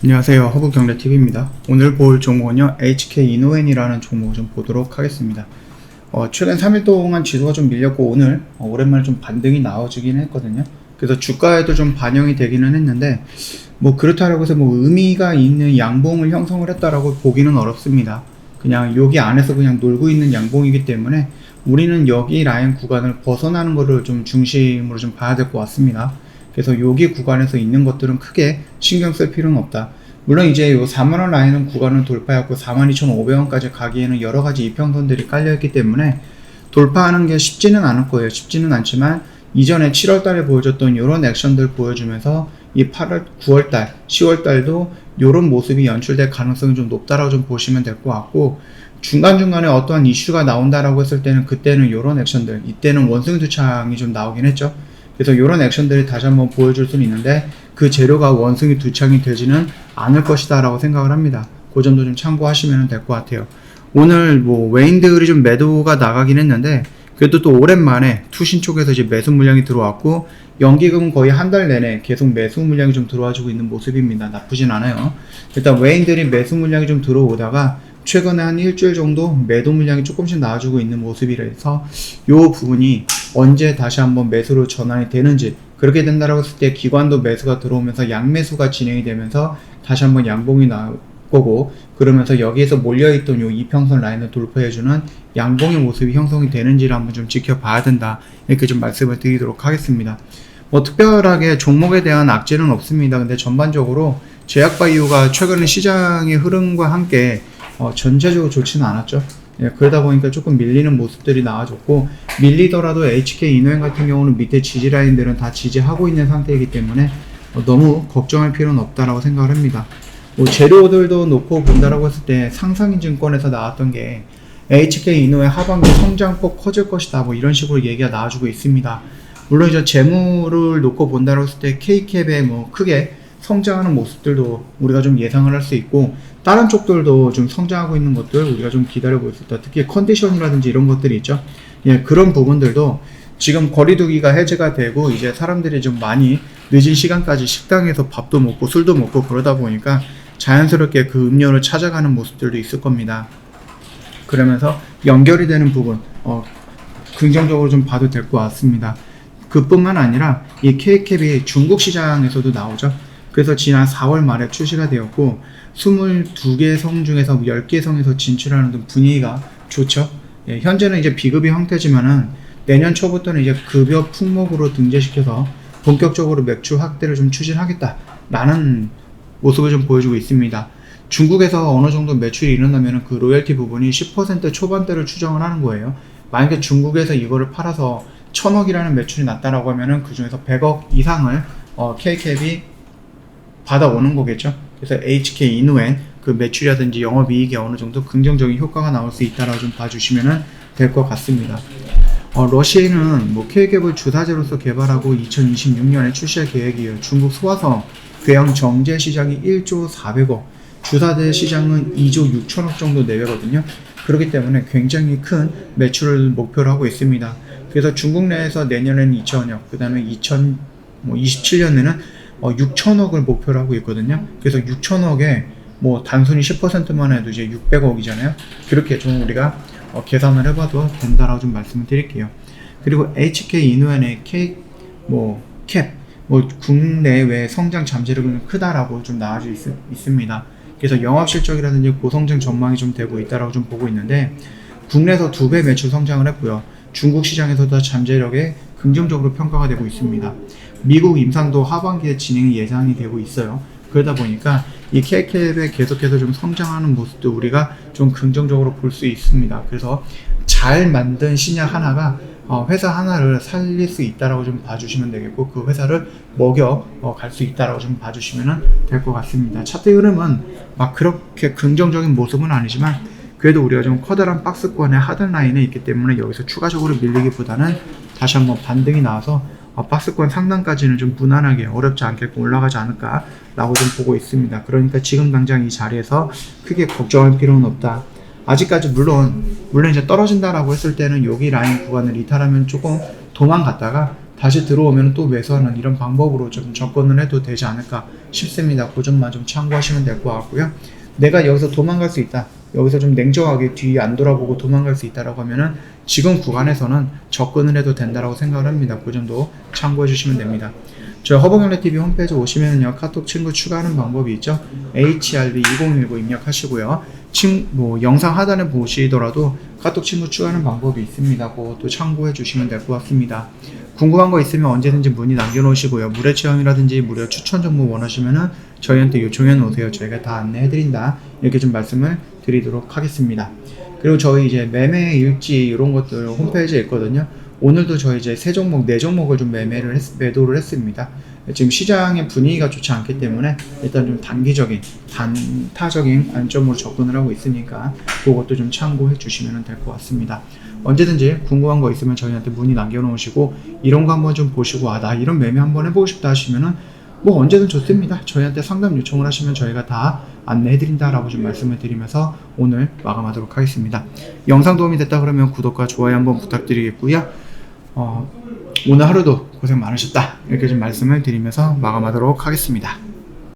안녕하세요. 허브경제TV입니다. 오늘 볼 종목은요, HK이노엔이라는 종목을 좀 보도록 하겠습니다. 최근 3일 동안 지수가 좀 밀렸고, 오늘 오랜만에 좀 반등이 나와주긴 했거든요. 그래서 주가에도 좀 반영이 되기는 했는데, 그렇다고 해서 의미가 있는 양봉을 형성을 했다라고 보기는 어렵습니다. 그냥 여기 안에서 그냥 놀고 있는 양봉이기 때문에, 우리는 여기 라인 구간을 벗어나는 것을 좀 중심으로 좀 봐야 될 것 같습니다. 그래서 여기 구간에서 있는 것들은 크게 신경 쓸 필요는 없다. 물론 이제 요 4만원 라인은 구간을 돌파했고 42,500원까지 가기에는 여러가지 이평선들이 깔려있기 때문에 돌파하는 게 쉽지는 않을 거예요. 쉽지는 않지만 이전에 7월달에 보여줬던 이런 액션들 보여주면서 이 8월, 9월달, 10월달도 이런 모습이 연출될 가능성이 좀 높다라고 좀 보시면 될 것 같고, 중간중간에 어떠한 이슈가 나온다라고 했을 때는 그때는 이런 액션들, 이때는 원숭이 두창이 좀 나오긴 했죠. 그래서 이런 액션들이 다시 한번 보여줄 수는 있는데 그 재료가 원숭이 두창이 되지는 않을 것이다 라고 생각을 합니다. 그 점도 좀 참고하시면 될 것 같아요. 오늘 외인들이 좀 매도가 나가긴 했는데 그래도 또 오랜만에 투신 쪽에서 이제 매수 물량이 들어왔고, 연기금은 거의 한 달 내내 계속 매수 물량이 좀 들어와주고 있는 모습입니다. 나쁘진 않아요. 일단 외인들이 매수 물량이 좀 들어오다가 최근에 한 일주일 정도 매도 물량이 조금씩 나와주고 있는 모습이라서 이 부분이 언제 다시 한번 매수로 전환이 되는지, 그렇게 된다라고 했을 때 기관도 매수가 들어오면서 양매수가 진행이 되면서 다시 한번 양봉이 나올 거고, 그러면서 여기에서 몰려있던 요 이평선 라인을 돌파해주는 양봉의 모습이 형성이 되는지를 한번 좀 지켜봐야 된다, 이렇게 좀 말씀을 드리도록 하겠습니다. 특별하게 종목에 대한 악재는 없습니다. 근데 전반적으로 제약바이오가 최근에 시장의 흐름과 함께 전체적으로 좋지는 않았죠. 그러다 보니까 조금 밀리는 모습들이 나와줬고, 밀리더라도 HK이노엔 같은 경우는 밑에 지지라인들은 다 지지하고 있는 상태이기 때문에 너무 걱정할 필요는 없다라고 생각을 합니다. 재료들도 놓고 본다라고 했을 때 상상인증권에서 나왔던 게 HK이노의 하반기 성장폭 커질 것이다, 이런 식으로 얘기가 나와주고 있습니다. 물론 이제 재무를 놓고 본다라고 했을 때 K캡에 크게 성장하는 모습들도 우리가 좀 예상을 할 수 있고, 다른 쪽들도 좀 성장하고 있는 것들 우리가 좀 기다려볼 수 있다. 특히 컨디션이라든지 이런 것들이 있죠. 그런 부분들도 지금 거리두기가 해제가 되고 이제 사람들이 좀 많이 늦은 시간까지 식당에서 밥도 먹고 술도 먹고 그러다 보니까 자연스럽게 그 음료를 찾아가는 모습들도 있을 겁니다. 그러면서 연결이 되는 부분 긍정적으로 좀 봐도 될 것 같습니다. 그뿐만 아니라 이 K캡이 중국 시장에서도 나오죠. 그래서 지난 4월 말에 출시가 되었고 22개 성 중에서 10개 성에서 진출하는 등 분위기가 좋죠. 현재는 이제 비급여 형태지만은 내년 초부터는 이제 급여 품목으로 등재시켜서 본격적으로 매출 확대를 좀 추진하겠다라는 모습을 좀 보여주고 있습니다. 중국에서 어느 정도 매출이 일어나면 그 로열티 부분이 10% 초반대를 추정을 하는 거예요. 만약에 중국에서 이거를 팔아서 1000억이라는 매출이 났다라고 하면은 그 중에서 100억 이상을 K캡이 받아오는 거겠죠. 그래서 HK이노엔 그 매출이라든지 영업이익에 어느 정도 긍정적인 효과가 나올 수 있다라고 좀 봐주시면 될 것 같습니다. 러시아는 K캡을 주사제로서 개발하고 2026년에 출시할 계획이에요. 중국 소화성 궤양 정제 시장이 1조 400억, 주사제 시장은 2조 6천억 정도 내외거든요. 그렇기 때문에 굉장히 큰 매출을 목표로 하고 있습니다. 그래서 중국 내에서 내년에는 2천억, 그 다음에 2027년에는 6천억을 목표로 하고 있거든요. 그래서 6천억에 단순히 10%만 해도 이제 600억이잖아요. 그렇게 좀 우리가 계산을 해봐도 된다라고 좀 말씀을 드릴게요. 그리고 HK이노엔의 캡, 국내외 성장 잠재력은 크다라고 좀 나와져 있습니다. 그래서 영업실적이라든지 고성장 전망이 좀 되고 있다라고 좀 보고 있는데, 국내에서 2배 매출 성장을 했고요. 중국 시장에서도 잠재력에 긍정적으로 평가가 되고 있습니다. 미국 임상도 하반기에 진행이 예상이 되고 있어요. 그러다 보니까 이 K캡에 계속해서 좀 성장하는 모습도 우리가 좀 긍정적으로 볼 수 있습니다. 그래서 잘 만든 신약 하나가 회사 하나를 살릴 수 있다라고 좀 봐주시면 되겠고, 그 회사를 먹여 갈 수 있다라고 좀 봐주시면 될 것 같습니다. 차트 흐름은 그렇게 긍정적인 모습은 아니지만 그래도 우리가 좀 커다란 박스권의 하단 라인에 있기 때문에 여기서 추가적으로 밀리기보다는 다시 한번 반등이 나와서 박스권 상단까지는 좀 무난하게 어렵지 않게 올라가지 않을까 라고 좀 보고 있습니다. 그러니까 지금 당장 이 자리에서 크게 걱정할 필요는 없다. 아직까지 물론 이제 떨어진다라고 했을 때는 여기 라인 구간을 이탈하면 조금 도망갔다가 다시 들어오면 또 매수하는 이런 방법으로 좀 접근을 해도 되지 않을까 싶습니다. 그 점만 좀 참고하시면 될 것 같고요. 내가 여기서 도망갈 수 있다. 여기서 좀 냉정하게 뒤 안 돌아보고 도망갈 수 있다라고 하면은 지금 구간에서는 접근을 해도 된다라고 생각을 합니다. 그 점도 참고해 주시면 됩니다. 저희 허벅영래TV 홈페이지 오시면요, 카톡 친구 추가하는 방법이 있죠. HRB2019 입력하시고요. 영상 하단에 보시더라도 카톡 친구 추가하는 방법이 있습니다. 그것도 참고해 주시면 될 것 같습니다. 궁금한 거 있으면 언제든지 문의 남겨놓으시고요. 무료 체험이라든지 무료 추천 정보 원하시면은 저희한테 요청해 놓으세요. 저희가 다 안내해 드린다. 이렇게 좀 말씀을 드리도록 하겠습니다. 그리고 저희 이제 매매 일지 이런 것들 홈페이지에 있거든요. 오늘도 저희 이제 세 종목, 네 종목을 좀 매도를 했습니다. 지금 시장의 분위기가 좋지 않기 때문에 일단 좀 단타적인 관점으로 접근을 하고 있으니까 그것도 좀 참고해 주시면 될 것 같습니다. 언제든지 궁금한 거 있으면 저희한테 문의 남겨놓으시고 이런 거 한번 좀 보시고 나 이런 매매 한번 해보고 싶다 하시면은 뭐 언제든 좋습니다. 저희한테 상담 요청을 하시면 저희가 다 안내해드린다라고 좀 말씀을 드리면서 오늘 마감하도록 하겠습니다. 영상 도움이 됐다 그러면 구독과 좋아요 한번 부탁드리겠고요. 오늘 하루도 고생 많으셨다 이렇게 좀 말씀을 드리면서 마감하도록 하겠습니다.